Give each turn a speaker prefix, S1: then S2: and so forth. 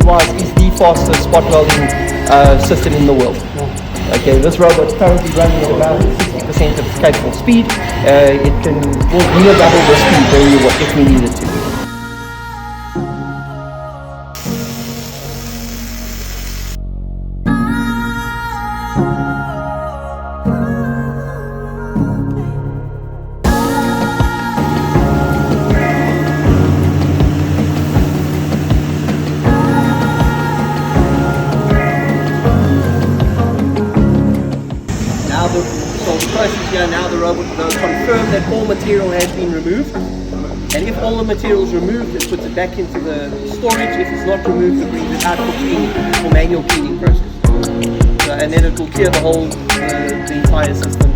S1: speed-wise is the fastest spot welding system in the world. Okay, this robot is currently running at about 60% of its capable speed. It will near double the speed if we need it to. So the process here, now the robot will confirm that all material has been removed, and if all the material is removed, it puts it back into the storage. If it's not removed, it brings it out for cleaning, for manual cleaning process. And then it will clear the whole, the entire system